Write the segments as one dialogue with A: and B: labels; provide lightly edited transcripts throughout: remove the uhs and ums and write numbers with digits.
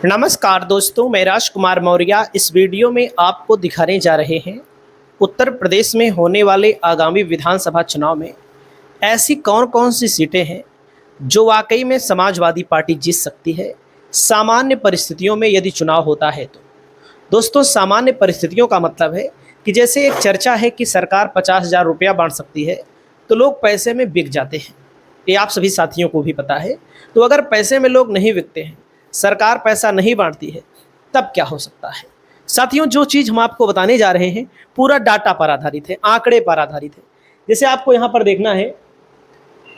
A: नमस्कार दोस्तों, मैं राजकुमार मौर्य इस वीडियो में आपको दिखाने जा रहे हैं उत्तर प्रदेश में होने वाले आगामी विधानसभा चुनाव में ऐसी कौन कौन सी सीटें हैं जो वाकई में समाजवादी पार्टी जीत सकती है सामान्य परिस्थितियों में यदि चुनाव होता है तो। दोस्तों, सामान्य परिस्थितियों का मतलब है कि जैसे एक चर्चा है कि सरकार 50,000 रुपया बांट सकती है तो लोग पैसे में बिक जाते हैं। ये आप सभी साथियों को भी पता है। तो अगर पैसे में लोग नहीं बिकते हैं, सरकार पैसा नहीं बांटती है, तब क्या हो सकता है। साथियों, जो चीज़ हम आपको बताने जा रहे हैं पूरा डाटा पर आधारित है, आंकड़े पर आधारित है। जैसे आपको यहाँ पर देखना है,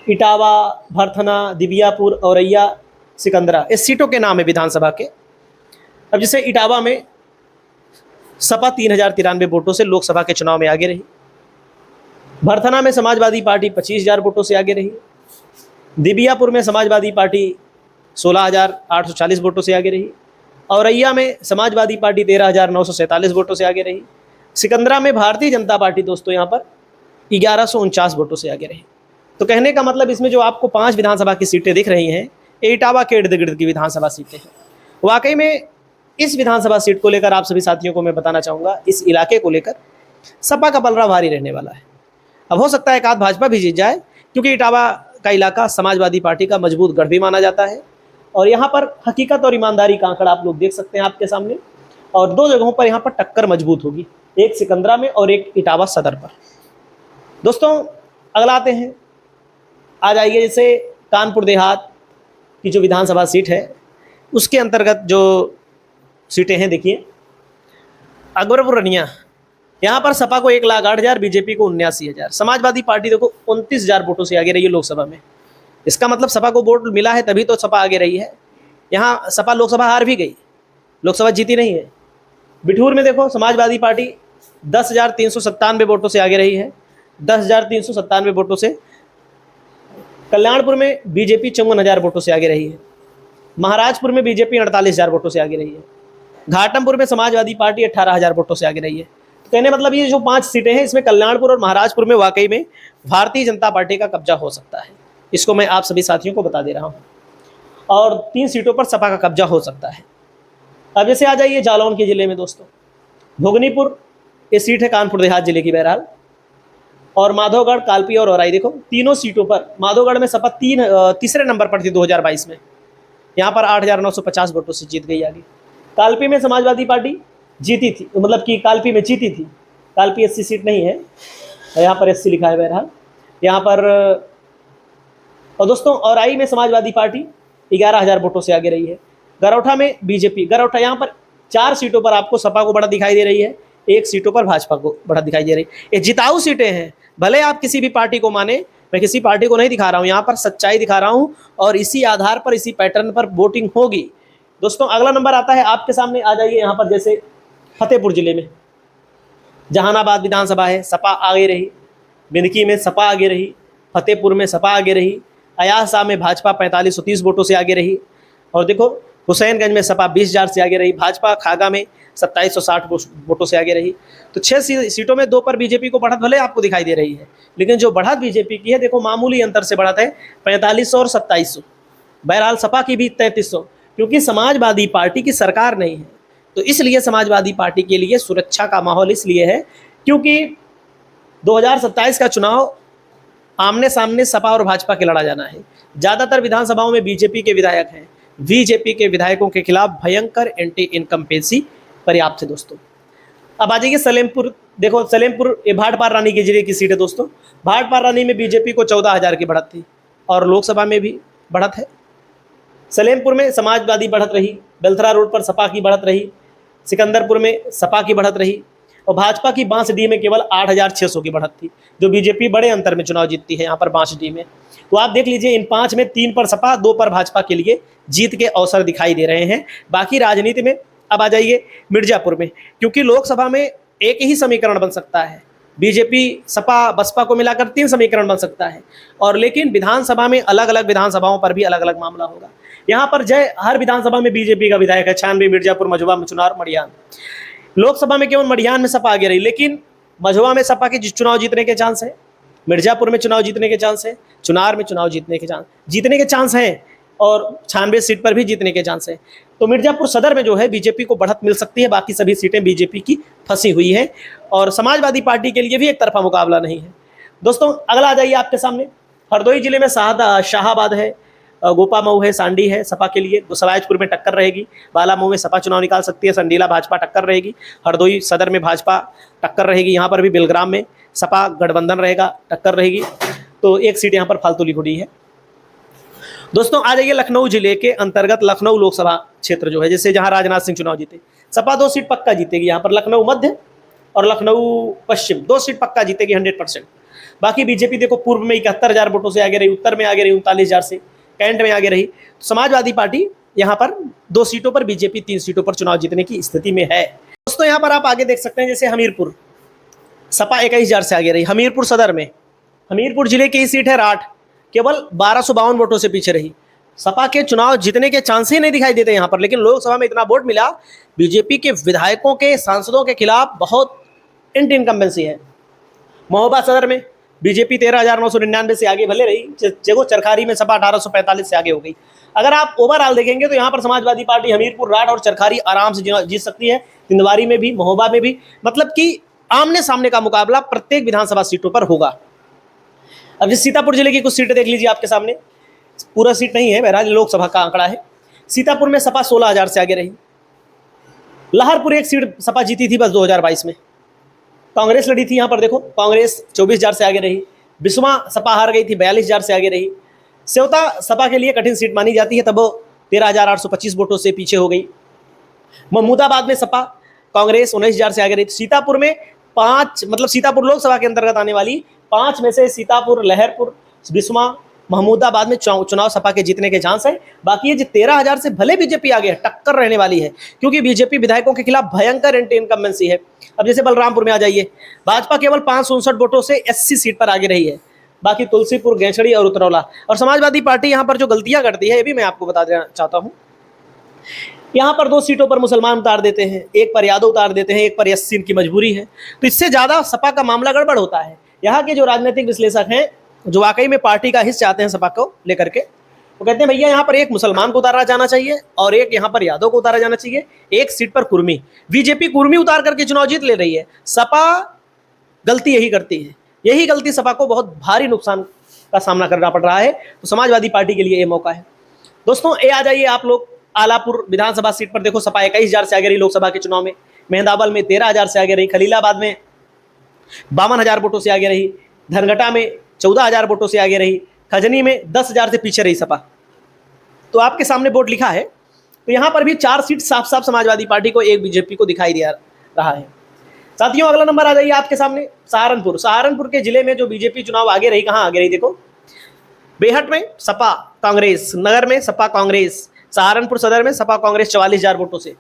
A: इटावा, भरथना, दिबियापुर, औरैया, सिकंदरा, इस सीटों के नाम है विधानसभा के। अब जैसे इटावा में सपा 3,093 वोटों से लोकसभा के चुनाव में आगे रही। भरथना में समाजवादी पार्टी 25,000 वोटों से आगे रही। दिबियापुर में समाजवादी पार्टी 16,840 वोटों से आगे रही। औरैया में समाजवादी पार्टी 13,947 वोटों से आगे रही। सिकंदरा में भारतीय जनता पार्टी दोस्तों यहाँ पर 1,149 वोटों से आगे रही। तो कहने का मतलब इसमें जो आपको 5 विधानसभा की सीटें दिख रही हैं, ये इटावा के इर्द गिर्द की विधानसभा सीटें हैं। वाकई में इस विधानसभा सीट को लेकर आप सभी साथियों को मैं बताना चाहूँगा, इस इलाके को लेकर सपा का पलड़ा भारी रहने वाला है। अब हो सकता है एक आध भाजपा भी जीत जाए, क्योंकि इटावा का इलाका समाजवादी पार्टी का मजबूत गढ़ भी माना जाता है। और यहाँ पर हकीकत और ईमानदारी का आंकड़ा आप लोग देख सकते हैं आपके सामने। और 2 जगहों पर यहाँ पर टक्कर मजबूत होगी, एक सिकंदरा में और एक इटावा सदर पर। दोस्तों, अगला आते हैं, आ जाइए जैसे कानपुर देहात की जो विधानसभा सीट है उसके अंतर्गत जो सीटें हैं, देखिए अकबरपुर रनिया, यहाँ पर सपा को 1,08,000, बीजेपी को 79,000, समाजवादी पार्टी देखो 29,000 वोटों से आगे रही है लोकसभा में। इसका मतलब सपा को वोट मिला है तभी तो सपा आगे रही है। यहाँ सपा लोकसभा हार भी गई, लोकसभा जीती नहीं है। बिठूर में देखो समाजवादी पार्टी 10,397 वोटों से आगे रही है, 10,397 वोटों से। कल्याणपुर में बीजेपी 54,000 वोटों से आगे रही है। महाराजपुर में बीजेपी 48,000 वोटों से आगे रही है। घाटमपुर में समाजवादी पार्टी 18,000 वोटों से आगे रही है। तो कहने मतलब ये जो 5 सीटें हैं, इसमें कल्याणपुर और महाराजपुर में वाकई में भारतीय जनता पार्टी का कब्जा हो सकता है। इसको मैं आप सभी साथियों को बता दे रहा हूँ। और 3 सीटों पर सपा का कब्जा हो सकता है। अब जैसे आ जाइए जालौन के जिले में दोस्तों, भोगनीपुर ये सीट है कानपुर देहात जिले की बहरहाल। और माधवगढ़, कालपी और औराई, देखो तीनों सीटों पर माधवगढ़ में सपा तीसरे नंबर पर थी 2022 में, यहाँ पर 8,950 वोटों से जीत गई आगे। कालपी में समाजवादी पार्टी जीती थी, मतलब कि कालपी में जीती थी। कालपी 80 सीट नहीं है, यहाँ पर 80 लिखा है बहरहाल यहाँ पर। और दोस्तों, औराई में समाजवादी पार्टी 11,000 वोटों से आगे रही है। गरौठा में बीजेपी, गरौठा यहाँ पर 4 सीटों पर आपको सपा को बड़ा दिखाई दे रही है, 1 सीटों पर भाजपा को बड़ा दिखाई दे रही है। ये जिताऊ सीटें हैं, भले आप किसी भी पार्टी को माने, मैं किसी पार्टी को नहीं दिखा रहा हूँ, यहाँ पर सच्चाई दिखा रहा हूँ और इसी आधार पर, इसी पैटर्न पर वोटिंग होगी। दोस्तों, अगला नंबर आता है आपके सामने, आ जाइए यहाँ पर जैसे फतेहपुर जिले में जहानाबाद विधानसभा है, सपा आगे रही। बिंदकी में सपा आगे रही। फतेहपुर में सपा आगे रही। अयासा में भाजपा 4,530 वोटों से आगे रही। और देखो हुसैनगंज में सपा 20,000 से आगे रही। भाजपा खागा में 2,760 वोटों से आगे रही। तो 6 सीटों में 2 पर बीजेपी को बढ़त भले आपको दिखाई दे रही है, लेकिन जो बढ़त बीजेपी की है देखो मामूली अंतर से बढ़त है, 4,500 और 2,700। बहरहाल सपा की भी 3,300, क्योंकि समाजवादी पार्टी की सरकार नहीं है। तो इसलिए समाजवादी पार्टी के लिए सुरक्षा का माहौल इसलिए है क्योंकि 2027 का चुनाव आमने सामने सपा और भाजपा के लड़ा जाना है। ज़्यादातर विधानसभाओं में बीजेपी के विधायक हैं। बीजेपी के विधायकों के खिलाफ भयंकर एंटी इनकम्पेंसी पर्याप्त है दोस्तों। अब आ जाइए सलेमपुर, देखो सलेमपुर ये भाटपार रानी के जिले की सीट है दोस्तों। भाटपार रानी में बीजेपी को 14,000 की बढ़त थी और लोकसभा में भी बढ़त है। सलेमपुर में समाजवादी बढ़त रही। बेलथरा रोड पर सपा की बढ़त रही। सिकंदरपुर में सपा की बढ़त रही। और भाजपा की बांसडीह में केवल 8,600 की बढ़त थी, जो बीजेपी बड़े अंतर में चुनाव जीतती है यहाँ पर बांसडीह में। तो आप देख लीजिए, इन 5 में 3 पर सपा, 2 पर भाजपा के लिए जीत के अवसर दिखाई दे रहे हैं। बाकी राजनीति में अब आ जाइए मिर्जापुर में, क्योंकि लोकसभा में एक ही समीकरण बन सकता है, बीजेपी सपा बसपा को मिलाकर 3 समीकरण बन सकता है। और लेकिन विधानसभा में अलग अलग विधानसभाओं पर भी अलग अलग मामला होगा। यहाँ पर जय हर विधानसभा में बीजेपी का विधायक है, छानबी, मिर्जापुर, मझुआ, चुनार, मडियान। लोकसभा में केवल मडियान में सपा आगे रही, लेकिन मझुआ में सपा के चुनाव जीतने के चांस है, मिर्जापुर में चुनाव जीतने के चांस है, चुनार में चुनाव जीतने के चांस हैं। और 96 सीट पर भी जीतने के चांस है। तो मिर्जापुर सदर में जो है बीजेपी को बढ़त मिल सकती है, बाकी सभी सीटें बीजेपी की फंसी हुई है और समाजवादी पार्टी के लिए भी एक तरफा मुकाबला नहीं है। दोस्तों अगला आ जाइए आपके सामने, हरदोई जिले में शाहाबाद है, गोपा मऊ है, सांडी है सपा के लिए, सवायजपुर में टक्कर रहेगी, बालामऊ में सपा चुनाव निकाल सकती है, संडीला भाजपा टक्कर रहेगी, हरदोई सदर में भाजपा टक्कर रहेगी, यहाँ पर भी बिलग्राम में सपा गठबंधन रहेगा, टक्कर रहेगी। तो एक सीट यहाँ पर फालतू लिखी है। दोस्तों आ जाइए लखनऊ जिले के अंतर्गत लखनऊ लोकसभा क्षेत्र जो है, जैसे जहाँ राजनाथ सिंह चुनाव जीते, सपा 2 सीट पक्का जीतेगी यहाँ पर, लखनऊ मध्य और लखनऊ पश्चिम 2 सीट पक्का जीतेगी 100%। बाकी बीजेपी देखो पूर्व में 71,000 वोटों से आगे रही, उत्तर में आगे रही 39,000 से, कैंट में आगे रही। समाजवादी पार्टी यहाँ पर 2 सीटों पर, बीजेपी 3 सीटों पर चुनाव जीतने की स्थिति में है। दोस्तों यहाँ पर आप आगे देख सकते हैं, जैसे हमीरपुर सपा 21,000 से आगे रही, हमीरपुर सदर में, हमीरपुर जिले की सीट है राठ, केवल 1252 वोटों से पीछे रही। सपा के चुनाव जीतने के चांस ही नहीं दिखाई देते यहाँ पर, लेकिन लोकसभा में इतना वोट मिला, बीजेपी के विधायकों के सांसदों के खिलाफ बहुत एंटी इनकम्बेंसी है। महोबा सदर में बीजेपी 13,999 से आगे भले रही, जगो चरखारी में सपा 1845 से आगे हो गई। अगर आप ओवरऑल देखेंगे तो यहाँ पर समाजवादी पार्टी हमीरपुर, राठ और चरखारी आराम से जीत सकती है, तिंदवारी में भी, महोबा में भी, मतलब कि आमने सामने का मुकाबला प्रत्येक विधानसभा सीटों पर होगा। अब जिस सीतापुर जिले की कुछ सीटें देख लीजिए आपके सामने, पूरा सीट नहीं है, बहरहाल लोकसभा का आंकड़ा है। सीतापुर में सपा 16,000 से आगे रही, लहरपुर एक सीट सपा जीती थी बस 2022 में, कांग्रेस लड़ी थी यहाँ पर, देखो कांग्रेस 24,000 से आगे रही, बिस्वा सपा हार गई थी 42,000 से आगे रही, सेवता सपा के लिए कठिन सीट मानी जाती है, तब वो 13,825 वोटों से पीछे हो गई। महमूदाबाद में सपा कांग्रेस 19,000 से आगे रही। सीतापुर में 5, मतलब सीतापुर लोकसभा के अंतर्गत आने वाली 5 में से सीतापुर, लहरपुर, बिस्वा, महमूदाबाद में चुनाव सपा के जीतने के चांस है। बाकी ये 13,000 से भले बीजेपी आगे है, टक्कर रहने वाली है, क्योंकि बीजेपी विधायकों के खिलाफ भयंकर एंटी इनकम्बेंसी है। अब जैसे बलरामपुर में आ जाइए, भाजपा केवल 559 वोटों से 80 सीट पर आगे रही है, बाकी तुलसीपुर, गैंचड़ी और उतरौला। और समाजवादी पार्टी यहाँ पर जो गलतियां करती है, ये भी मैं आपको बता देना चाहता हूँ। यहाँ पर 2 सीटों पर मुसलमान उतार देते हैं, एक पर यादव उतार देते हैं, एक पर एससी, इनकी मजबूरी है, तो इससे ज़्यादा सपा का मामला गड़बड़ होता है। यहाँ के जो राजनीतिक विश्लेषक हैं, जो वाकई में पार्टी का हिस्सा चाहते हैं सपा को लेकर के, वो कहते हैं भैया यहाँ पर एक मुसलमान को उतारा जाना चाहिए और एक यहाँ पर यादव को उतारा जाना चाहिए, एक सीट पर कुर्मी। बीजेपी कुर्मी उतार करके चुनाव जीत ले रही है, सपा गलती यही करती है, यही गलती सपा को बहुत भारी नुकसान का सामना करना पड़ रहा है। तो समाजवादी पार्टी के लिए ये मौका है। दोस्तों ये आ जाइए आप लोग आलापुर विधानसभा सीट पर, देखो सपा 21,000 से आगे रही लोकसभा के चुनाव में, मेहंदावल में 13,000 से आगे रही, खलीलाबाद में 52,000 वोटों से आगे रही, धनघटा में 14,000 वोटों से आगे रही, खजनी में 10,000 से पीछे रही सपा। तो आपके सामने बोर्ड लिखा है, तो यहाँ पर भी 4 सीट साफ साफ समाजवादी पार्टी को, एक बीजेपी को दिखाई दे रहा है। साथियों अगला नंबर आ जाइए आपके सामने, सहारनपुर। सहारनपुर के जिले में जो बीजेपी चुनाव आगे रही, कहाँ आगे रही देखो, बेहट में सपा कांग्रेस, नगर में सपा कांग्रेस, सहारनपुर सदर में सपा कांग्रेस 44,000 वोटों से,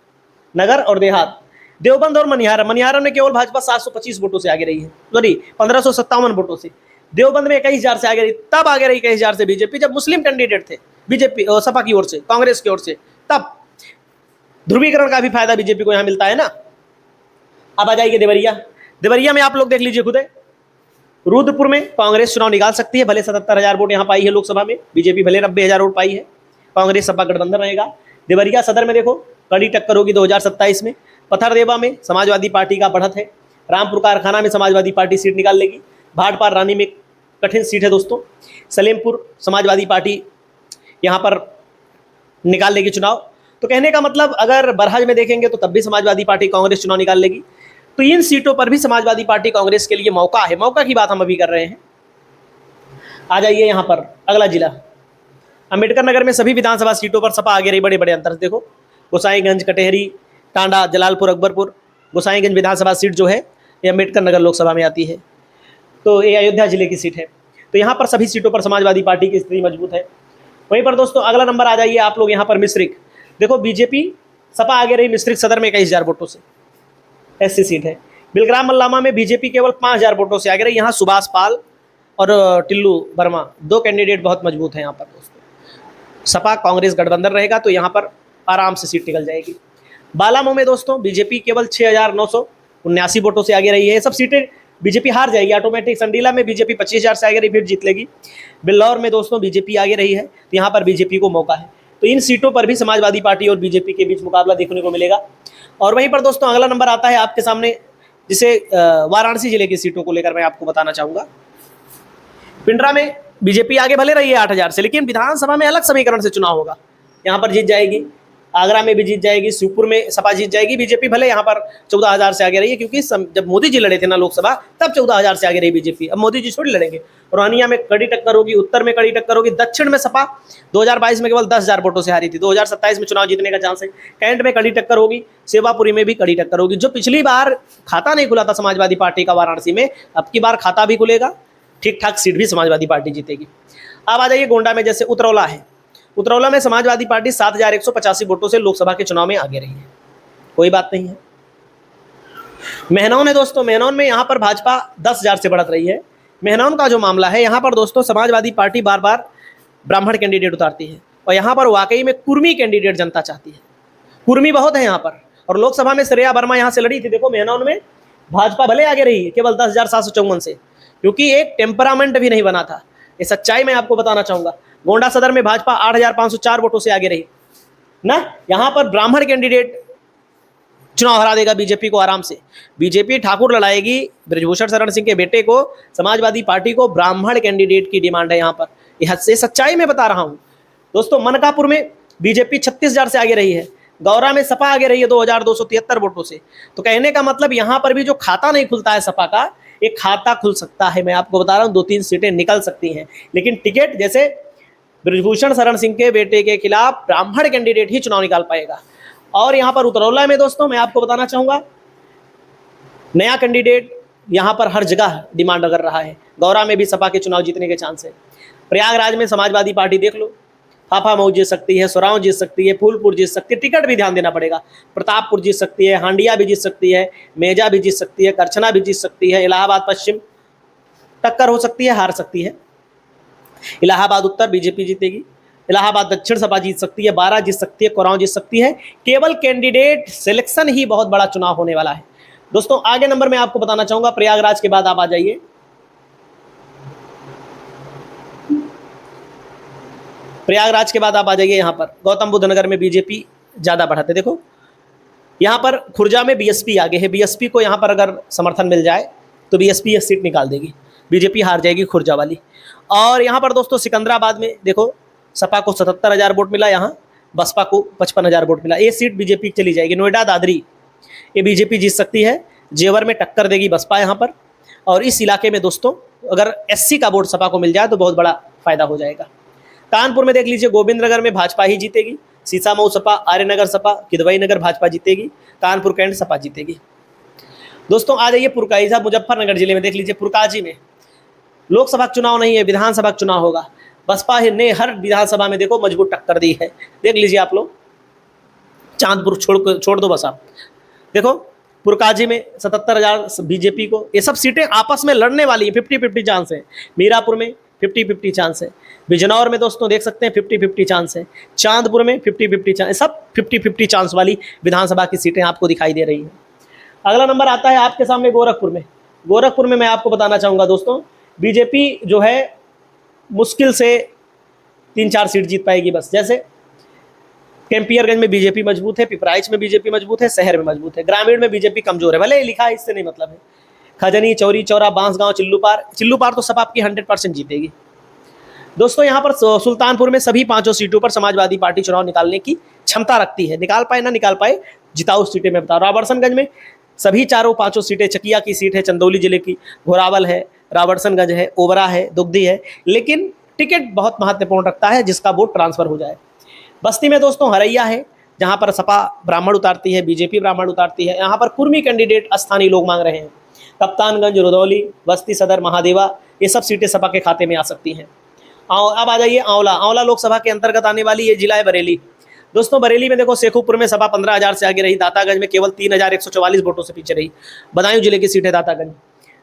A: नगर और देहात। देवबंद और मनिहारा में केवल भाजपा 725 वोटों से आगे रही है, सॉरी 1557 वोटों से। देवबंद में 21,000 से आगे रही, तब आगे रही 21,000 से बीजेपी, जब मुस्लिम कैंडिडेट थे बीजेपी सपा की ओर से, कांग्रेस की ओर से, तब ध्रुवीकरण का भी फायदा बीजेपी को यहाँ मिलता है ना। अब आ जाइए देवरिया। देवरिया में आप लोग देख लीजिए खुद है, रुद्रपुर में कांग्रेस चुनाव निकाल सकती है, भले 77,000 वोट यहाँ पाई है लोकसभा में, बीजेपी भले 90,000 वोट पाई है, कांग्रेस सपा गठबंधन रहेगा। देवरिया सदर में देखो कड़ी टक्कर होगी 2027 में। पथरदेवा में समाजवादी पार्टी का बढ़त है, रामपुर कारखाना में समाजवादी पार्टी सीट निकाल लेगी, भाटपार रानी में कठिन सीट है दोस्तों, सलेमपुर समाजवादी पार्टी यहाँ पर निकाल लेगी चुनाव। तो कहने का मतलब अगर बरहज में देखेंगे तो तब भी समाजवादी पार्टी कांग्रेस चुनाव निकाल लेगी। तो इन सीटों पर भी समाजवादी पार्टी कांग्रेस के लिए मौका है, मौका की बात हम अभी कर रहे हैं। आ जाइए यहाँ पर अगला जिला, अंबेडकर नगर में सभी विधानसभा सीटों पर सपा आगे रही, बड़े बड़े अंतर से। देखो गोसाईगंज, कटेहरी, टांडा, जलालपुर, अकबरपुर। गोसाईगंज विधानसभा सीट जो है ये अंबेडकर नगर लोकसभा में आती है, तो ये अयोध्या जिले की सीट है। तो यहाँ पर सभी सीटों पर समाजवादी पार्टी की स्थिति मजबूत है। वहीं पर दोस्तों अगला नंबर आ जाइए आप लोग यहाँ पर मिश्रिक। देखो बीजेपी सपा आगे रही मिश्रिक सदर में 21,000 वोटों से, एससी सीट है। बिलग्राम मल्लामा में बीजेपी केवल 5,000 वोटों से आगे रही, यहाँ सुभाष पाल और टिल्लू वर्मा 2 कैंडिडेट बहुत मजबूत हैं यहाँ पर दोस्तों। सपा कांग्रेस गठबंधन रहेगा तो यहाँ पर आराम से सीट निकल जाएगी। बालामऊ में दोस्तों बीजेपी केवल 6,979 वोटों से आगे रही है। ये सब सीटें बीजेपी हार जाएगी ऑटोमेटिक। संडीला में बीजेपी 25,000 से आगे रही, फिर जीत लेगी। बिल्लौर में दोस्तों बीजेपी आगे रही है, तो यहाँ पर बीजेपी को मौका है। तो इन सीटों पर भी समाजवादी पार्टी और बीजेपी के बीच मुकाबला देखने को मिलेगा। और वहीं पर दोस्तों अगला नंबर आता है आपके सामने, जिसे वाराणसी जिले की सीटों को लेकर मैं आपको बताना चाहूंगा। पिंडरा में बीजेपी आगे भले रही है 8,000 से, लेकिन विधानसभा में अलग समीकरण से चुनाव होगा। यहाँ पर जीत जाएगी, आगरा में भी जीत जाएगी, शिवपुर में सपा जीत जाएगी। बीजेपी भले यहाँ पर 14,000 से आगे रही है, क्योंकि जब मोदी जी लड़े थे ना लोकसभा, तब 14,000 से आगे रही बीजेपी। अब मोदी जी थोड़ी लड़ेंगे। रोहनिया में कड़ी टक्कर होगी, उत्तर में कड़ी टक्कर होगी, दक्षिण में सपा 2022 में केवल 10,000 वोटों से हारी थी, 2027 में चुनाव जीतने का चांस है। कैंट में कड़ी टक्कर होगी, सेवापुरी में भी कड़ी टक्कर होगी। जो पिछली बार खाता नहीं खुला था समाजवादी पार्टी का वाराणसी में, अब की बार खाता भी खुलेगा, ठीक ठाक सीट भी समाजवादी पार्टी जीतेगी। अब आ जाइए गोंडा में, जैसे उतरौला है। उतरौला में समाजवादी पार्टी 7,185 वोटों से लोकसभा के चुनाव में आगे रही है, कोई बात नहीं है। मेहनौन है दोस्तों, मेहनौन में यहाँ पर भाजपा 10,000 से बढ़त रही है। मेहनौन का जो मामला है, यहाँ पर दोस्तों समाजवादी पार्टी बार बार ब्राह्मण कैंडिडेट उतारती है, और यहाँ पर वाकई में कुर्मी कैंडिडेट जनता चाहती है। कुर्मी बहुत है यहाँ पर, और लोकसभा में श्रेया वर्मा यहाँ से लड़ी थी। देखो मेहनौन में भाजपा भले आगे रही है केवल 10,754 से, क्योंकि एक टेम्परामेंट भी नहीं बना था। ये सच्चाई मैं आपको बताना चाहूंगा। गोंडा सदर में भाजपा 8,504 वोटों से आगे रही ना। यहाँ पर ब्राह्मण कैंडिडेट चुनाव हरा देगा बीजेपी को आराम से। बीजेपी ठाकुर लड़ाएगी ब्रजभूषण शरण सिंह के बेटे को, समाजवादी पार्टी को ब्राह्मण कैंडिडेट की डिमांड है यहाँ पर। यह से सच्चाई में बता रहा हूँ दोस्तों। मनकापुर में बीजेपी 36,000 से आगे रही है। गौरा में सपा आगे रही है 2,273 वोटों से। तो कहने का मतलब यहाँ पर भी जो खाता नहीं खुलता है सपा का, एक खाता खुल सकता है। मैं आपको बता रहा हूँ 2-3 सीटें निकल सकती हैं, लेकिन टिकट जैसे ब्रजभूषण शरण सिंह के बेटे के खिलाफ ब्राह्मण कैंडिडेट ही चुनाव निकाल पाएगा। और यहाँ पर उतरौला में दोस्तों मैं आपको बताना चाहूंगा, नया कैंडिडेट यहाँ पर हर जगह डिमांड कर रहा है। गौरा में भी सपा के चुनाव जीतने के चांस है। प्रयागराज में समाजवादी पार्टी देख लो, फाफामऊ जीत सकती है, सोराव जीत सकती है, फूलपुर जीत सकती है, टिकट भी ध्यान देना पड़ेगा। प्रतापपुर जीत सकती है, हांडिया भी जीत सकती है, मेजा भी जीत सकती है, करछना भी जीत सकती है, इलाहाबाद पश्चिम टक्कर हो सकती है, हार सकती है। इलाहाबाद उत्तर बीजेपी जीतेगी, इलाहाबाद दक्षिण सपा जीत सकती है, बारा जीत सकती है, कोरांव जीत सकती है। केवल कैंडिडेट सिलेक्शन ही बहुत बड़ा चुनाव होने वाला है दोस्तों। आगे नंबर में आपको बताना चाहूंगा, प्रयागराज के बाद आप आ जाइए प्रयागराज के बाद आप आ जाइए यहाँ पर गौतम बुद्ध नगर में बीजेपी ज्यादा बढ़ाते। देखो यहाँ पर खुर्जा में बीएसपी आगे है। बीएसपी को यहाँ पर अगर समर्थन मिल जाए तो बीएसपी एक सीट निकाल देगी, बीजेपी हार जाएगी खुर्जा वाली। और यहाँ पर दोस्तों सिकंदराबाद में देखो, सपा को 77,000 वोट मिला, यहाँ बसपा को 55,000 वोट मिला। ये सीट बीजेपी चली जाएगी। नोएडा दादरी ये बीजेपी जीत सकती है, जेवर में टक्कर देगी बसपा यहाँ पर। और इस इलाके में दोस्तों अगर एससी का वोट सपा को मिल जाए तो बहुत बड़ा फायदा हो जाएगा। कानपुर में देख लीजिए, गोविंद नगर में भाजपा ही जीतेगी, सीसामऊ सपा, आर्यनगर सपा, किदवई नगर भाजपा जीतेगी, कानपुर कैंट सपा जीतेगी। दोस्तों आ जाइए पुरकाईजा मुजफ्फरनगर जिले में, देख लीजिए पुरकाजी में लोकसभा चुनाव नहीं है, विधानसभा चुनाव होगा। बसपा ने हर विधानसभा में देखो मजबूत टक्कर दी है। देख लीजिए आप लोग, चांदपुर छोड़ दो बस आप देखो, पुरकाजी में 77,000 बीजेपी को। ये सब सीटें आपस में लड़ने वाली है, 50-50 चांस है। मीरापुर में 50-50 चांस है, बिजनौर में दोस्तों देख सकते हैं 50-50 चांस है, चांदपुर में 50-50 चांस, सब 50-50 चांस वाली विधानसभा की सीटें आपको दिखाई दे रही हैं। अगला नंबर आता है आपके सामने गोरखपुर में। गोरखपुर में मैं आपको बताना चाहूँगा दोस्तों, बीजेपी जो है मुश्किल से 3-4 सीट जीत पाएगी बस। जैसे कैंपियरगंज में बीजेपी मजबूत है, पिपराइच में बीजेपी मजबूत है, शहर में मजबूत है। ग्रामीण में बीजेपी कमजोर है, भले लिखा है इससे नहीं मतलब है। खजनी, चौरी चौरा, बांसगांव, चिल्लूपार तो सब आपकी 100% जीतेगी दोस्तों। यहाँ पर सुल्तानपुर में सभी 5 सीटों पर समाजवादी पार्टी चुनाव निकालने की क्षमता रखती है। निकाल पाए ना निकाल पाए, जिताऊ सीटें मैं बता रहा हूँ। राबर्ट्सनगंज में सभी 4-5 सीटें, चकिया की सीट है, चंदौली जिले की, घोरावल है, राबर्ट्सनगंज है, ओबरा है, दुगदी है, लेकिन टिकट बहुत महत्वपूर्ण रखता है जिसका वोट ट्रांसफर हो जाए। बस्ती में दोस्तों हरैया है, जहाँ पर सपा ब्राह्मण उतारती है, बीजेपी ब्राह्मण उतारती है। यहाँ पर कुर्मी कैंडिडेट स्थानीय लोग मांग रहे हैं। कप्तानगंज, रुदौली, बस्ती सदर, महादेवा, ये सब सीटें सपा के खाते में आ सकती हैं। अब आ जाइए आंवला। आंवला लोकसभा के अंतर्गत आने वाली ये जिला है बरेली दोस्तों। बरेली में देखो, शेखुपुर में सपा 15,000 से आगे रही, दातागंज में केवल 3,144 वोटों से पीछे रही। बदायूं जिले की सीट है दातागंज।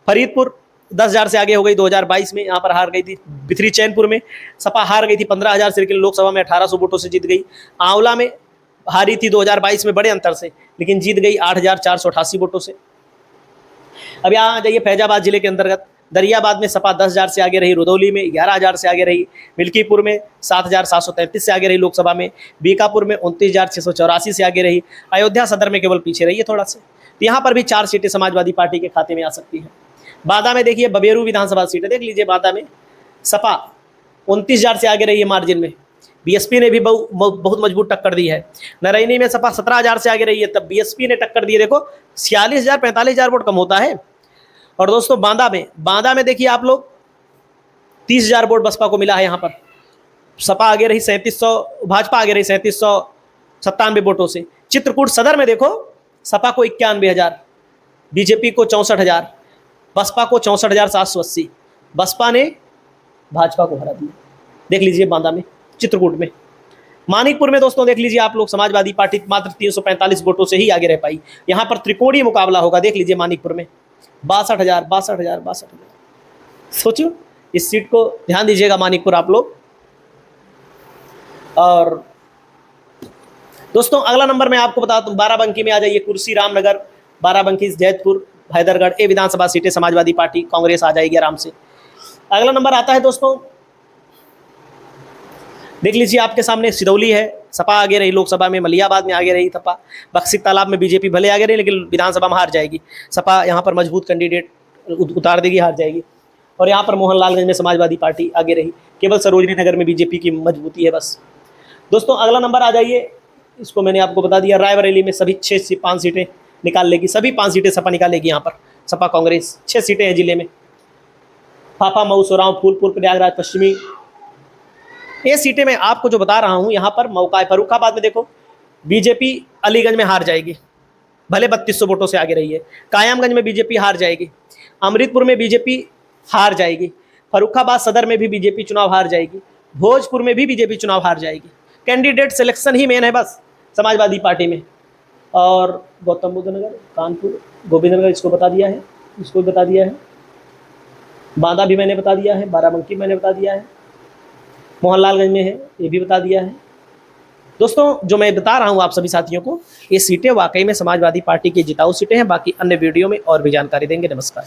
A: फरीदपुर 10,000 से आगे हो गई 2022 में, यहाँ पर हार गई थी। बिथरी चैनपुर में सपा हार गई थी 15,000 से, लेकिन लोकसभा में 1,800 वोटों से जीत गई। आंवला में हारी थी 2022 में बड़े अंतर से, लेकिन जीत गई 8,488 वोटों से। अब यहाँ आ जाइए फैजाबाद जिले के अंतर्गत दरियाबाद में सपा 10,000 से आगे रही, रुदौली में 11,000 से आगे रही, मिल्कीपुर में 7,733 से आगे रही लोकसभा में, बीकापुर में 29,684 से आगे रही, अयोध्या सदर में केवल पीछे रही है थोड़ा से। तो यहाँ पर भी 4 सीटें समाजवादी पार्टी के खाते में आ सकती हैं। बांदा में देखिए बबेरू विधानसभा सीट है, देख लीजिए बांदा में सपा 29,000 से आगे रही है मार्जिन में, बीएसपी ने भी बहुत मजबूत टक्कर दी है। नरैनी में सपा 17,000 से आगे रही है, तब बीएसपी ने टक्कर दी है। देखो 46,000 45,000 वोट कम होता है। और दोस्तों बांदा में देखिए आप लोग 30,000 वोट बसपा को मिला है। यहाँ पर सपा आगे रही 3700, भाजपा आगे रही 3797 वोटों से। चित्रकूट सदर में देखो सपा को 91,000, बीजेपी को 64,000, बसपा को 64,780। बसपा ने भाजपा को हरा दिया, देख लीजिए बांदा में, चित्रकूट में। मानिकपुर में दोस्तों देख लीजिए आप लोग समाजवादी पार्टी मात्र 345 वोटों से ही आगे रह पाई। यहाँ पर त्रिकोणीय मुकाबला होगा, देख लीजिए मानिकपुर में 62,000। सोचियो, इस सीट को ध्यान दीजिएगा मानिकपुर आप लोग। और दोस्तों अगला नंबर मैं आपको बता दूं, बाराबंकी में आ जाइए, कुर्सी रामनगर, बाराबंकी, जैतपुर, हैदरगढ़, ये विधानसभा सीटें समाजवादी पार्टी कांग्रेस आ जाएगी आराम से। अगला नंबर आता है दोस्तों, देख लीजिए आपके सामने सिरौली है, सपा आगे रही लोकसभा में, मलियाबाद में आगे रही सपा, बक्सी तालाब में बीजेपी भले आगे रही लेकिन विधानसभा में हार जाएगी। सपा यहाँ पर मजबूत कैंडिडेट उतार देगी, हार जाएगी। और यहाँ पर मोहनलालगंज में समाजवादी पार्टी आगे रही, केवल सरोजनी नगर में बीजेपी की मजबूती है बस। दोस्तों अगला नंबर आ जाइए, इसको मैंने आपको बता दिया, रायबरेली में सभी 6 से 5 सीटें निकाल लेगी, सभी 5 सीटें सपा निकालेगी। यहाँ पर सपा कांग्रेस 6 सीटें हैं जिले में, फाफा, मऊ, सोराव, फूलपुर, प्रयागराज पश्चिमी, ये सीटें मैं आपको जो बता रहा हूँ यहाँ पर मौका है। फर्रुखाबाद में देखो बीजेपी अलीगंज में हार जाएगी, भले 3200 वोटों से आगे रही है। कायमगंज में बीजेपी हार जाएगी, अमृतपुर में बीजेपी हार जाएगी, फर्रुखाबाद सदर में भी बीजेपी चुनाव हार जाएगी, भोजपुर में भी बीजेपी चुनाव हार जाएगी। कैंडिडेट सिलेक्शन ही मेन है बस समाजवादी पार्टी में। और गौतम बुद्ध नगर, कानपुर, गोविंदनगर इसको बता दिया है, इसको बता दिया है, बांदा भी मैंने बता दिया है, बाराबंकी मैंने बता दिया है, मोहनलालगंज में है ये भी बता दिया है। दोस्तों जो मैं बता रहा हूँ आप सभी साथियों को, ये सीटें वाकई में समाजवादी पार्टी की जिताऊ सीटें हैं। बाकी अन्य वीडियो में और भी जानकारी देंगे। नमस्कार।